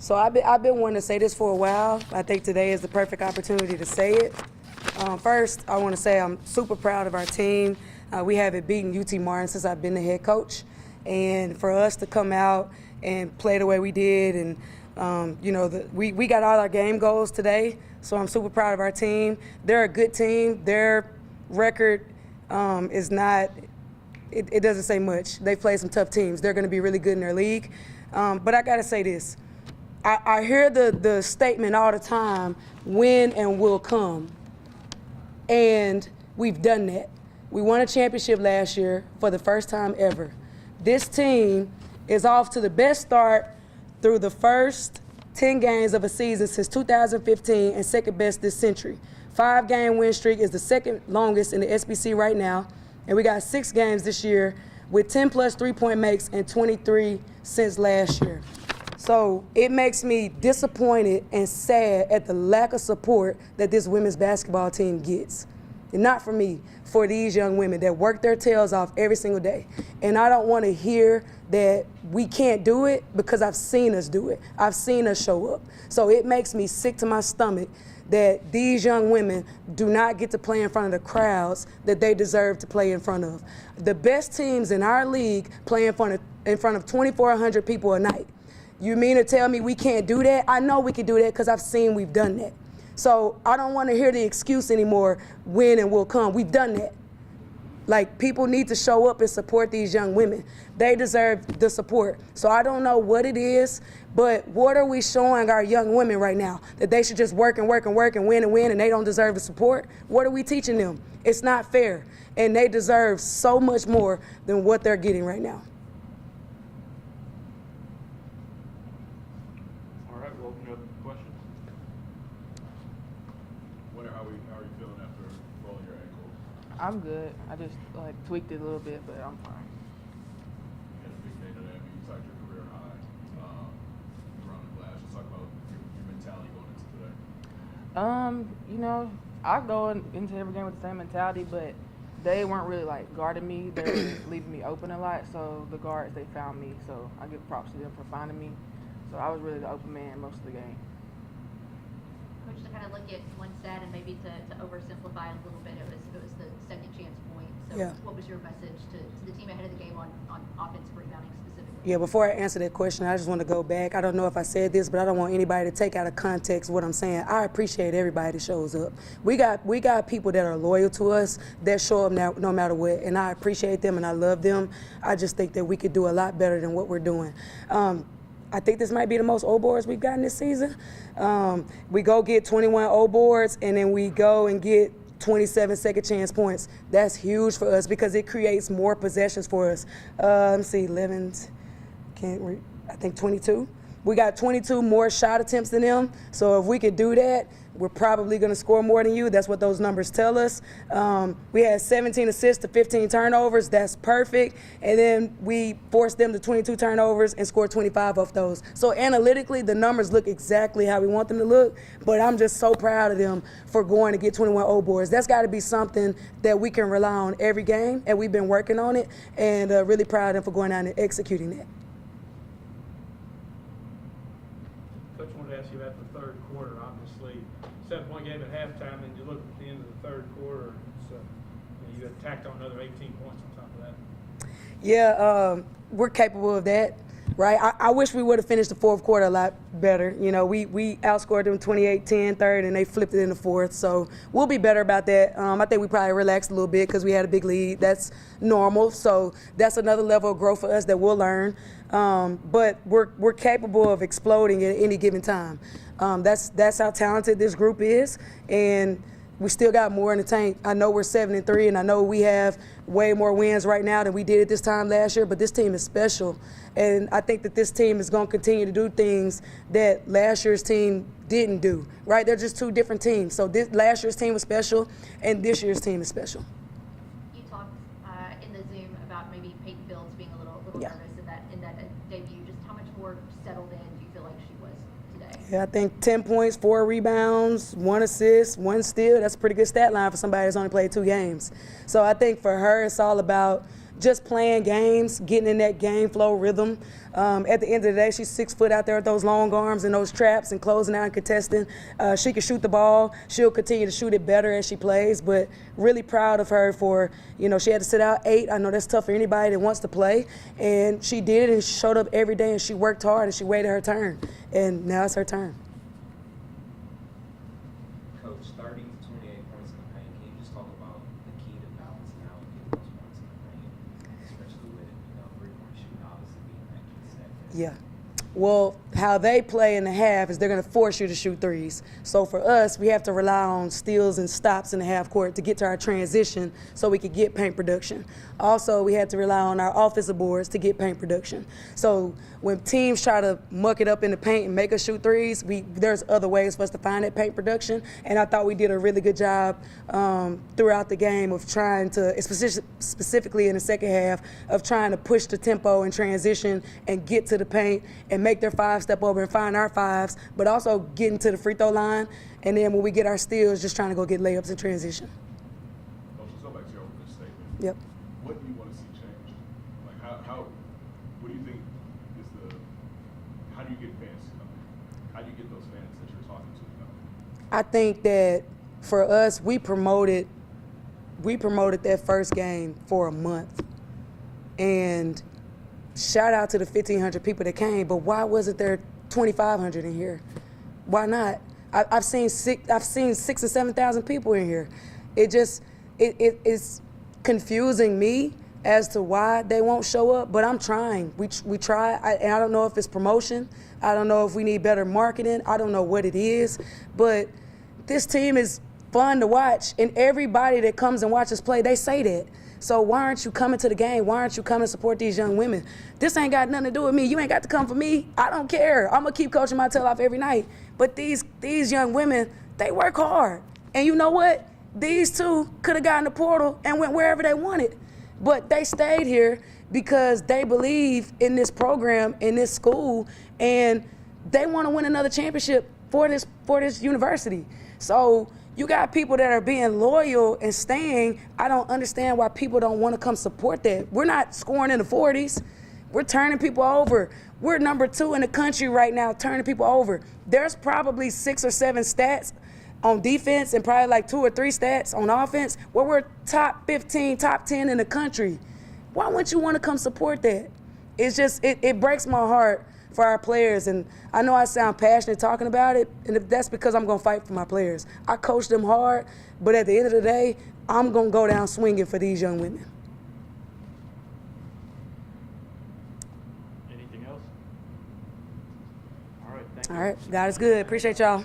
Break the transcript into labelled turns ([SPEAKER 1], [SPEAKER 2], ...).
[SPEAKER 1] So I've been wanting to say this for a while. I think today is the perfect opportunity to say it. First, I want to say I'm super proud of our team. We haven't beaten UT Martin since I've been the head coach. And for us to come out and play the way we did, and we got all our game goals today, so I'm super proud of our team. They're a good team. Their record is not, it doesn't say much. They've played some tough teams. They're going to be really good in their league. But I got to say this. I hear the statement all the time, win and will come. And we've done that. We won a championship last year for the first time ever. This team is off to the best start through the first 10 games of a season since 2015 and second best this century. 5-game win streak is the second longest in the SBC right now. And we got 6 games this year with 10-plus three-point makes and 23 since last year. So it makes me disappointed and sad at the lack of support that this women's basketball team gets. And not for me, for these young women that work their tails off every single day. And I don't want to hear that we can't do it because I've seen us do it. I've seen us show up. So it makes me sick to my stomach that these young women do not get to play in front of the crowds that they deserve to play in front of. The best teams in our league play in front of 2,400 people a night. You mean to tell me we can't do that? I know we can do that because I've seen we've done that. So I don't want to hear the excuse anymore, win and will come. We've done that. Like, people need to show up and support these young women. They deserve the support. So I don't know what it is, but what are we showing our young women right now? That they should just work and work and work and win and they don't deserve the support? What are we teaching them? It's not fair. And they deserve so much more than what they're getting right now.
[SPEAKER 2] All right, we'll open it up to questions. Wynter, how are you feeling after rolling your ankle?
[SPEAKER 3] I'm good. I just tweaked it a little bit, but I'm fine.
[SPEAKER 2] You had a big day today. I mean, you tied your career high around the glass. Just talk about your mentality going into today.
[SPEAKER 3] I go into every game with the same mentality, but they weren't really guarding me. They were leaving me open a lot. So the guards, they found me. So I give props to them for finding me. So I was really the open man most of the game.
[SPEAKER 4] Coach, to kind of look at one stat and maybe to oversimplify it a little bit, it was the second chance point. So
[SPEAKER 1] Yeah.
[SPEAKER 4] What was your message to the team ahead of the game on offensive rebounding specifically?
[SPEAKER 1] Yeah, before I answer that question, I just want to go back. I don't know if I said this, but I don't want anybody to take out of context what I'm saying. I appreciate everybody that shows up. We got people that are loyal to us that show up now, no matter what, and I appreciate them and I love them. I just think that we could do a lot better than what we're doing. I think this might be the most O boards we've gotten this season. We go get 21 O boards, and then we go and get 27 second chance points. That's huge for us because it creates more possessions for us. Let me see, 11, I think 22. We got 22 more shot attempts than them. So if we could do that, we're probably going to score more than you. That's what those numbers tell us. We had 17 assists to 15 turnovers. That's perfect. And then we forced them to 22 turnovers and scored 25 off those. So analytically, the numbers look exactly how we want them to look. But I'm just so proud of them for going to get 21 O boards. That's got to be something that we can rely on every game, and we've been working on it. And really proud of them for going out and executing that.
[SPEAKER 5] Coach, wanted to ask you about the third quarter. Obviously, 7-point game at halftime, and you look at the end of the third quarter, so you attacked on another 18 points on top of that.
[SPEAKER 1] Yeah, we're capable of that, right? I wish we would have finished the fourth quarter a lot better. You know, we outscored them 28-10 third, and they flipped it in the fourth. So we'll be better about that. I think we probably relaxed a little bit because we had a big lead. That's normal. So that's another level of growth for us that we'll learn. But we're capable of exploding at any given time. That's how talented this group is, and we still got more in the tank. I know we're 7-3, and I know we have way more wins right now than we did at this time last year, but this team is special. And I think that this team is going to continue to do things that last year's team didn't do, right? They're just two different teams. So last year's team was special, and this year's team is special.
[SPEAKER 4] You talked in the Zoom about maybe Peyton Fields being a little
[SPEAKER 1] Yeah.
[SPEAKER 4] nervous in that debut. Just how much more settled in do you feel like she was today?
[SPEAKER 1] Yeah, I think 10 points, 4 rebounds, 1 assist, 1 steal. That's a pretty good stat line for somebody that's only played 2 games. So I think for her, it's all about just playing games, getting in that game flow rhythm. At the end of the day, she's 6 foot out there with those long arms and those traps and closing out and contesting. She can shoot the ball. She'll continue to shoot it better as she plays, but really proud of her for, she had to sit out 8. I know that's tough for anybody that wants to play, and she did it, and she showed up every day, and she worked hard, and she waited her turn, and now it's her turn.
[SPEAKER 6] Coach, 30 to 28 points in the paint. Can you just talk about the key to balancing out and getting those points in the paint, especially with 3-point shooting obviously being that key stat?
[SPEAKER 1] Yeah. Well, how they play in the half is they're going to force you to shoot threes. So for us, we have to rely on steals and stops in the half court to get to our transition so we could get paint production. Also, we had to rely on our offensive boards to get paint production. So when teams try to muck it up in the paint and make us shoot threes, there's other ways for us to find that paint production. And I thought we did a really good job throughout the game of trying to, specifically in the second half, of trying to push the tempo and transition and get to the paint and make their 5 step over and find our 5s, but also getting to the free throw line. And then when we get our steals, just trying to go get layups in transition.
[SPEAKER 2] Coach, let's go back to your opening statement.
[SPEAKER 1] Yep.
[SPEAKER 2] What do you want to see change? Like what do you think is how do you get fans to come? How do you get those fans that you're talking to come?
[SPEAKER 1] I think that for us, we promoted that first game for a month. And shout out to the 1,500 people that came, but why wasn't there 2,500 in here? Why not? I've seen 6,000 or 7,000 people in here. It's confusing me as to why they won't show up, but I'm trying. We try, and I don't know if it's promotion. I don't know if we need better marketing. I don't know what it is, but this team is fun to watch, and everybody that comes and watches play, they say that. So why aren't you coming to the game? Why aren't you coming to support these young women? This ain't got nothing to do with me. You ain't got to come for me. I don't care. I'm going to keep coaching my tail off every night. But these young women, they work hard. And you know what? These two could have gotten the portal and went wherever they wanted. But they stayed here because they believe in this program, in this school, and they want to win another championship for this university. So you got people that are being loyal and staying. I don't understand why people don't want to come support that. We're not scoring in the 40s. We're turning people over. We're number 2 in the country right now turning people over. There's probably 6 or 7 stats on defense and probably like 2 or 3 stats on offense where we're top 15, top 10 in the country. Why wouldn't you want to come support that? It's just, it breaks my heart for our players, and I know I sound passionate talking about it, and that's because I'm going to fight for my players. I coach them hard, but at the end of the day, I'm going to go down swinging for these young women.
[SPEAKER 7] Anything else? All right, thank you.
[SPEAKER 1] All right, God is good. Appreciate y'all.